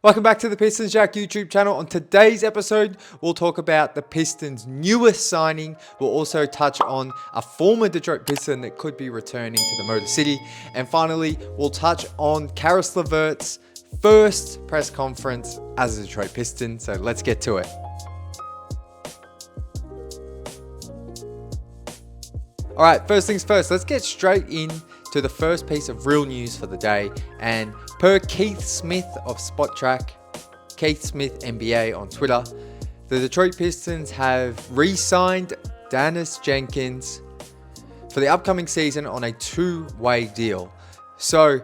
Welcome back to the Pistons Jack YouTube channel. On today's episode, we'll talk about the Pistons' newest signing. We'll also touch on a former Detroit Piston that could be returning to the Motor City. And finally, we'll touch on Caris LeVert's first press conference as a Detroit Piston. So let's get to it. All right, first things first, let's get straight in to the first piece of real news for the day. And per Keith Smith of Spot Track, Keith Smith NBA on Twitter, the Detroit Pistons have re-signed Dannis Jenkins for the upcoming season on a two-way deal. So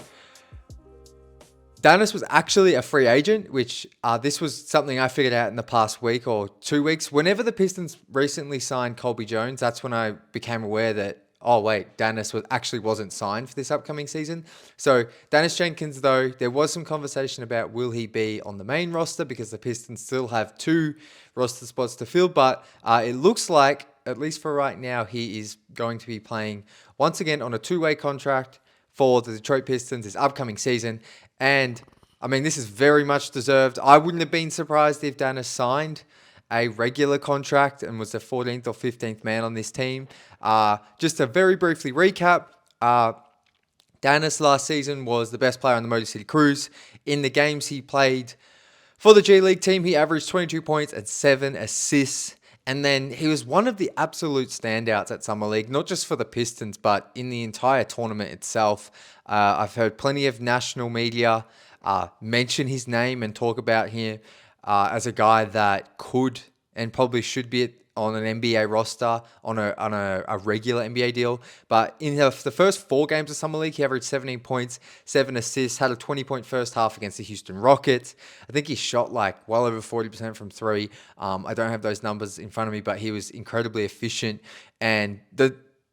Dannis was actually a free agent, which this was something I figured out in the past week or 2 weeks. Whenever the Pistons recently signed Colby Jones, that's when I became aware that, oh wait, Dannis wasn't signed for this upcoming season. So Dannis Jenkins, though, there was some conversation about will he be on the main roster because the Pistons still have 2 roster spots to fill. But it looks like, at least for right now, he is going to be playing once again on a two-way contract for the Detroit Pistons this upcoming season. And I mean, this is very much deserved. I wouldn't have been surprised if Dannis signed a regular contract and was the 14th or 15th man on this team. Just to very briefly recap, Dannis last season was the best player on the Motor City Cruise. In the games he played for the G League team, he averaged 22 points and 7 assists. And then he was one of the absolute standouts at Summer League, not just for the Pistons, but in the entire tournament itself. I've heard plenty of national media mention his name and talk about him as a guy that could and probably should be on an NBA roster, on a regular NBA deal. But in the first 4 games of Summer League, he averaged 17 points, 7 assists, had a 20-point first half against the Houston Rockets. I think he shot like well over 40% from 3. I don't have those numbers in front of me, but he was incredibly efficient. And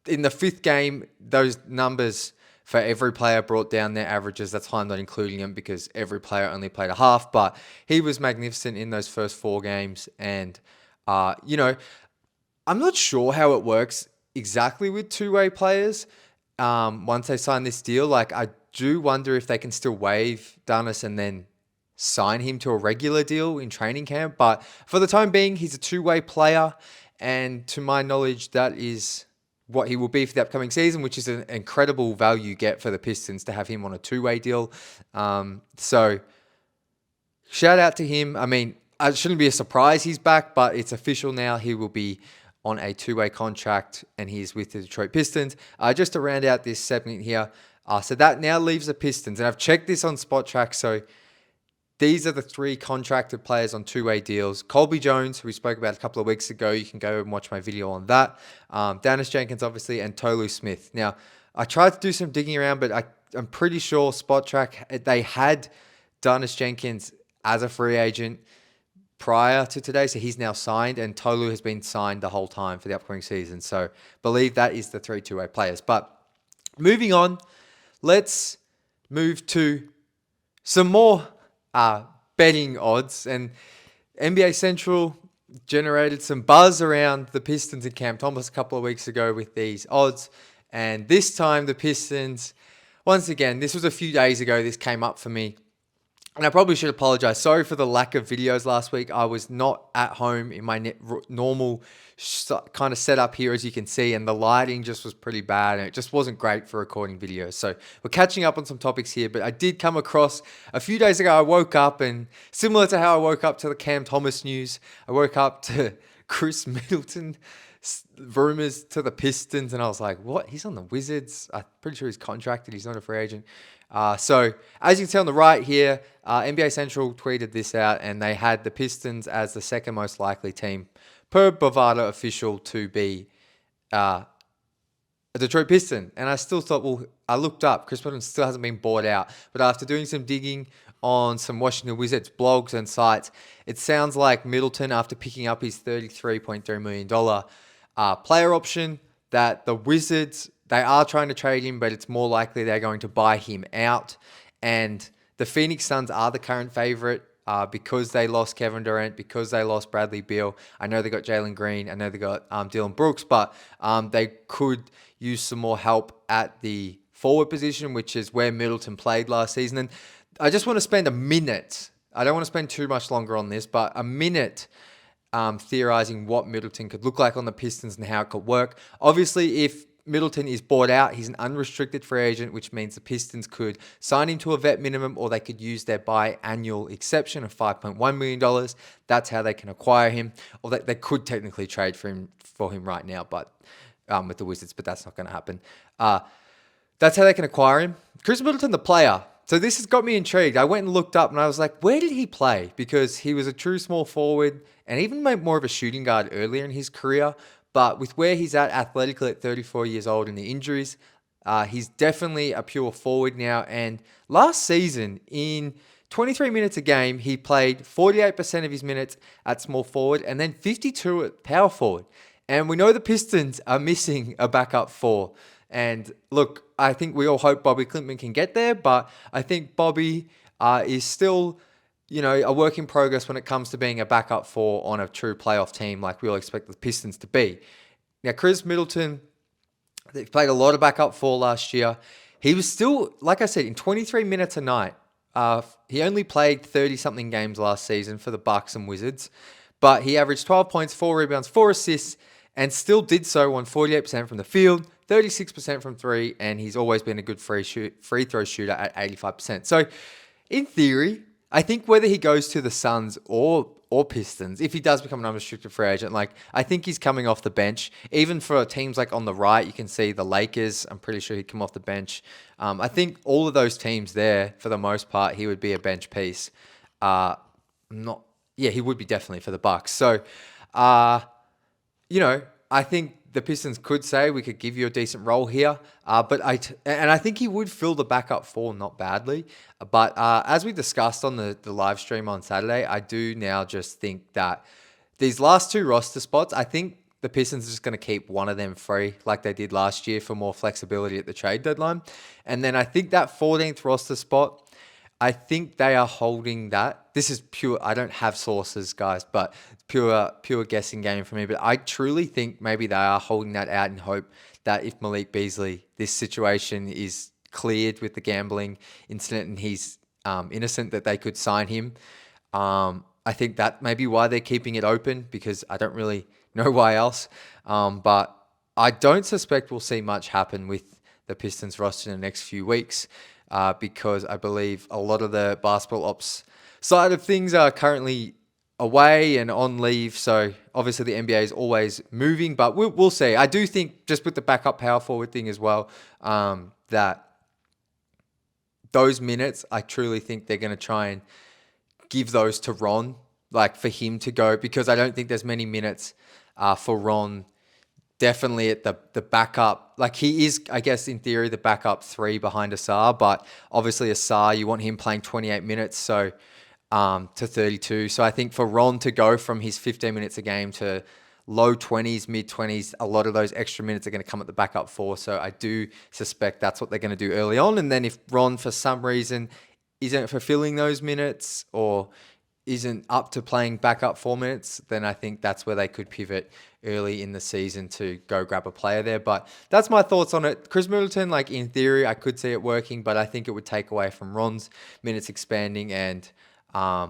in the 5th game, those numbers for every player brought down their averages. That's why I'm not including him because every player only played a half. But he was magnificent in those first 4 games. And I'm not sure how it works exactly with two-way players once they sign this deal. Like, I do wonder if they can still waive Dannis and then sign him to a regular deal in training camp. But for the time being, he's a two-way player. And to my knowledge, that is what he will be for the upcoming season, which is an incredible value get for the Pistons to have him on a two-way deal. So shout out to him. I mean, it shouldn't be a surprise he's back, but it's official now. He will be on a two-way contract, and he's with the Detroit Pistons. Just to round out this segment here, so that now leaves the Pistons, and I've checked this on Spot Track, so these are the 3 contracted players on two-way deals. Colby Jones, who we spoke about a couple of weeks ago. You can go and watch my video on that. Dannis Jenkins, obviously, and Tolu Smith. Now, I tried to do some digging around, but I'm pretty sure Spot Track, they had Dannis Jenkins as a free agent prior to today, so he's now signed, and Tolu has been signed the whole time for the upcoming season. So believe that is the 3 two-way players. But moving on, let's move to some more betting odds. And NBA Central generated some buzz around the Pistons and Cam Thomas a couple of weeks ago with these odds. And this time the Pistons, once again, this was a few days ago, this came up for me. And I probably should apologize. Sorry for the lack of videos last week. I was not at home in my normal kind of setup here, as you can see, and the lighting just was pretty bad, and it just wasn't great for recording videos. So we're catching up on some topics here, but I did come across a few days ago. I woke up, and similar to how I woke up to the Cam Thomas news, I woke up to Khris Middleton rumors to the Pistons, and I was like, what? He's on the Wizards? I'm pretty sure he's contracted. He's not a free agent. So as you can see on the right here, NBA Central tweeted this out, and they had the Pistons as the second most likely team per Bovada official to be a Detroit Piston. And I still thought, well, I looked up, Khris Middleton still hasn't been bought out. But after doing some digging on some Washington Wizards blogs and sites, it sounds like Middleton, after picking up his $33.3 million player option, that the Wizards, they are trying to trade him, but it's more likely they're going to buy him out. And the Phoenix Suns are the current favorite because they lost Kevin Durant, because they lost Bradley Beal. I know they got Jalen Green. I know they got Dillon Brooks, but they could use some more help at the forward position, which is where Middleton played last season. And I just want to spend a minute I don't want to spend too much longer on this, but a minute theorizing what Middleton could look like on the Pistons and how it could work. Obviously, if Middleton is bought out, he's an unrestricted free agent, which means the Pistons could sign him to a vet minimum, or they could use their biannual exception of $5.1 million. That's how they can acquire him. Or they could technically trade for him right now, but with the Wizards, but that's not going to happen. That's how they can acquire him. Khris Middleton, the player. So this has got me intrigued. I went and looked up and I was like, where did he play? Because he was a true small forward and even made more of a shooting guard earlier in his career. But with where he's at athletically at 34 years old and the injuries, he's definitely a pure forward now. And last season, in 23 minutes a game, he played 48% of his minutes at small forward and then 52 at power forward. And we know the Pistons are missing a backup four. And look, I think we all hope Bobby Clintman can get there, but I think Bobby is still, a work in progress when it comes to being a backup four on a true playoff team like we all expect the Pistons to be. Now, Khris Middleton, they played a lot of backup four last year. He was still, like I said, in 23 minutes a night. He only played 30-something games last season for the Bucks and Wizards, but he averaged 12 points, 4 rebounds, 4 assists, and still did so on 48% from the field, 36% from three, and he's always been a good free throw shooter at 85%. So, in theory, I think whether he goes to the Suns or Pistons, if he does become an unrestricted free agent, I think he's coming off the bench. Even for teams like on the right, you can see the Lakers. I'm pretty sure he'd come off the bench. I think all of those teams there, for the most part, he would be a bench piece. He would be definitely for the Bucks. So, I think the Pistons could say we could give you a decent role here, but I think he would fill the backup four not badly. But as we discussed on the live stream on Saturday, I do now just think that these last two roster spots, I think the Pistons are just going to keep one of them free like they did last year for more flexibility at the trade deadline. And then I think that 14th roster spot, I think they are holding that. This is pure, I don't have sources, guys, but pure guessing game for me. But I truly think maybe they are holding that out in hope that if Malik Beasley, this situation is cleared with the gambling incident and he's innocent, that they could sign him. I think that may be why they're keeping it open, because I don't really know why else. But I don't suspect we'll see much happen with the Pistons roster in the next few weeks. Because I believe a lot of the basketball ops side of things are currently away and on leave. So obviously the NBA is always moving, but we'll see. I do think just with the backup power forward thing as well, that those minutes, I truly think they're going to try and give those to Ron, for him to go, because I don't think there's many minutes for Ron. Definitely at the backup. He is, I guess, in theory, the backup three behind Asar, but obviously Asar, you want him playing 28 minutes to 32. So I think for Ron to go from his 15 minutes a game to low 20s, mid 20s, a lot of those extra minutes are going to come at the backup four. So I do suspect that's what they're going to do early on. And then if Ron, for some reason, isn't fulfilling those minutes or isn't up to playing backup 4 minutes, then I think that's where they could pivot early in the season to go grab a player there. But that's my thoughts on it. Khris Middleton, in theory, I could see it working, but I think it would take away from Ron's minutes expanding. And I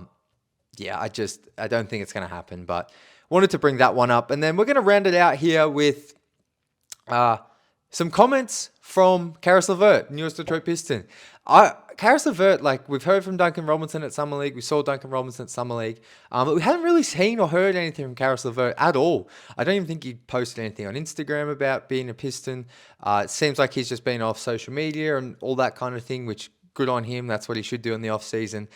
don't think it's going to happen, but wanted to bring that one up. And then we're going to round it out here with some comments from Caris LeVert, newest Detroit Piston. Caris LeVert, we've heard from Duncan Robinson at Summer League. We saw Duncan Robinson at Summer League. But we haven't really seen or heard anything from Caris LeVert at all. I don't even think he posted anything on Instagram about being a Piston. It seems like he's just been off social media and all that kind of thing, which good on him. That's what he should do in the off season.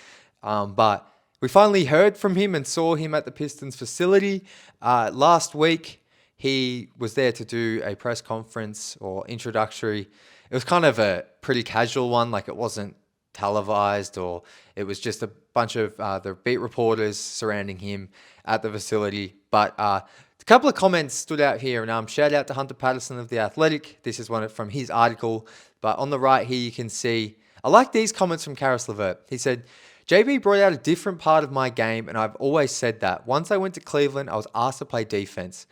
But we finally heard from him and saw him at the Pistons facility last week. He was there to do a press conference or introductory. It was kind of a pretty casual one, it wasn't televised, or it was just a bunch of the beat reporters surrounding him at the facility. But a couple of comments stood out here, and shout out to Hunter Patterson of The Athletic. This is one from his article. But on the right here, you can see, I like these comments from Caris LeVert. He said, JB brought out a different part of my game, and I've always said that. Once I went to Cleveland, I was asked to play defense.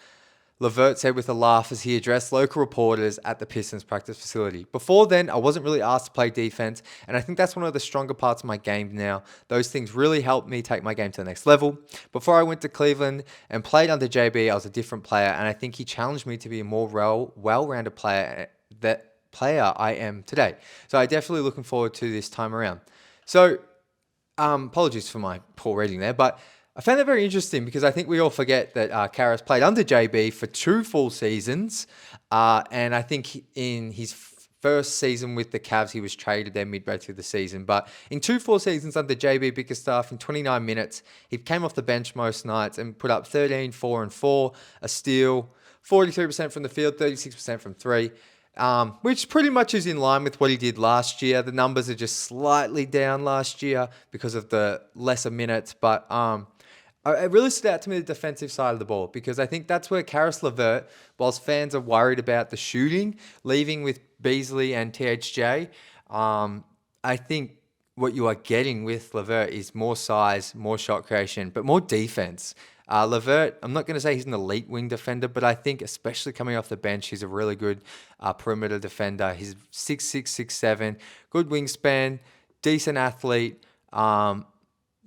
LeVert said with a laugh as he addressed local reporters at the Pistons practice facility. Before then, I wasn't really asked to play defense, and I think that's one of the stronger parts of my game now. Those things really helped me take my game to the next level. Before I went to Cleveland and played under JB, I was a different player, and I think he challenged me to be a more well-rounded player I am today. So I'm definitely looking forward to this time around. So, apologies for my poor reading there, but I found that very interesting because I think we all forget that Karis played under JB for 2 full seasons. And I think in his first season with the Cavs, he was traded there midway through the season. But in 2 full seasons under JB Bickerstaff, in 29 minutes, he came off the bench most nights and put up 13, 4, and 4, a steal, 43% from the field, 36% from 3. Which pretty much is in line with what he did last year. The numbers are just slightly down last year because of the lesser minutes, but it really stood out to me the defensive side of the ball because I think that's where Caris LeVert, whilst fans are worried about the shooting, leaving with Beasley and THJ, I think what you are getting with LeVert is more size, more shot creation, but more defense. LeVert, I'm not going to say he's an elite wing defender, but I think especially coming off the bench, he's a really good perimeter defender. He's 6'6", 6'7", good wingspan, decent athlete.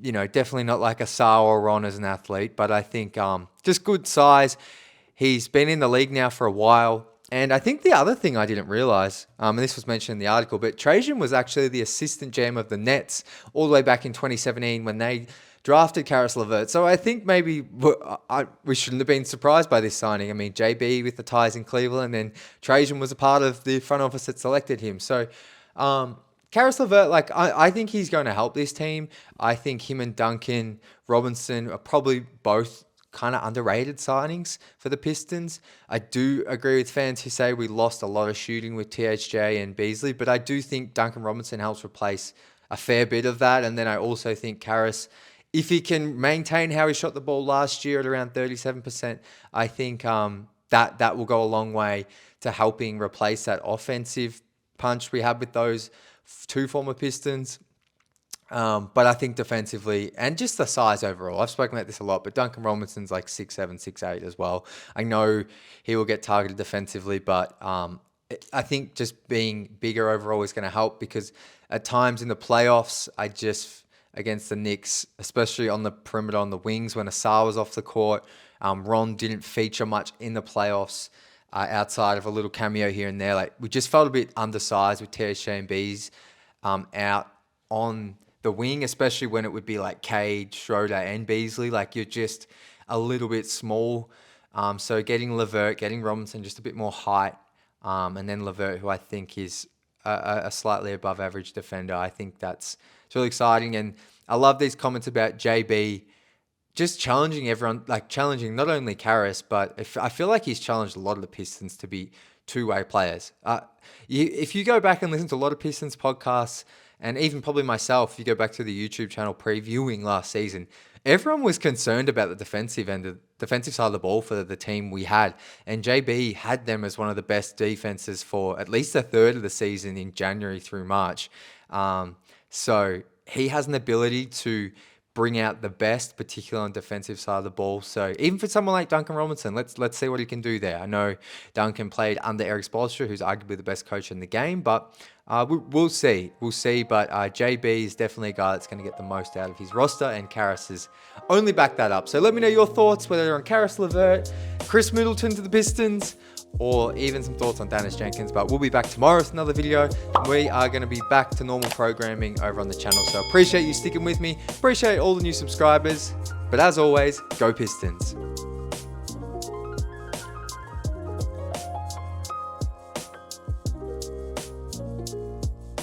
Definitely not like a Saar or Ron as an athlete, but I think just good size. He's been in the league now for a while. And I think the other thing I didn't realize, and this was mentioned in the article, but Trajan was actually the assistant GM of the Nets all the way back in 2017 when they drafted Caris LeVert. So I think maybe we shouldn't have been surprised by this signing. I mean, JB with the ties in Cleveland, and Trajan was a part of the front office that selected him. So Caris LeVert, I think he's going to help this team. I think him and Duncan Robinson are probably both kind of underrated signings for the Pistons. I do agree with fans who say we lost a lot of shooting with THJ and Beasley, but I do think Duncan Robinson helps replace a fair bit of that. And then I also think Karis, if he can maintain how he shot the ball last year at around 37%, I think that will go a long way to helping replace that offensive punch we had with those 2 former Pistons. But I think defensively and just the size overall, I've spoken about this a lot, but Duncan Robinson's like 6'7", 6'8" as well. I know he will get targeted defensively, but I think just being bigger overall is going to help because at times in the playoffs, against the Knicks, especially on the perimeter on the wings when Asar was off the court, Ron didn't feature much in the playoffs outside of a little cameo here and there. Like we just felt a bit undersized with THJ and Bees out on the wing, especially when it would be like Cade, Schroeder, and Beasley. Like you're just a little bit small. So getting LeVert, getting Robinson, just a bit more height, and then LeVert, who I think is a slightly above average defender. I think it's really exciting. And I love these comments about JB just challenging everyone, like challenging not only Karis, but I feel like he's challenged a lot of the Pistons to be 2-way players. If you go back and listen to a lot of Pistons podcasts, and even probably myself, if you go back to the YouTube channel previewing last season, everyone was concerned about the defensive end, the defensive side of the ball for the team we had. And JB had them as one of the best defenses for at least a third of the season in January through March. So he has an ability to bring out the best, particularly on the defensive side of the ball. So even for someone like Duncan Robinson, let's see what he can do there. I know Duncan played under Eric Spoelstra, who's arguably the best coach in the game, but we'll see. We'll see. But JB is definitely a guy that's going to get the most out of his roster, and Karis has only backed that up. So let me know your thoughts, whether they're on Caris LeVert, Khris Middleton to the Pistons, or even some thoughts on Dannis Jenkins. But we'll be back tomorrow with another video. We are going to be back to normal programming over on the channel. So appreciate you sticking with me. Appreciate all the new subscribers. But as always, go Pistons.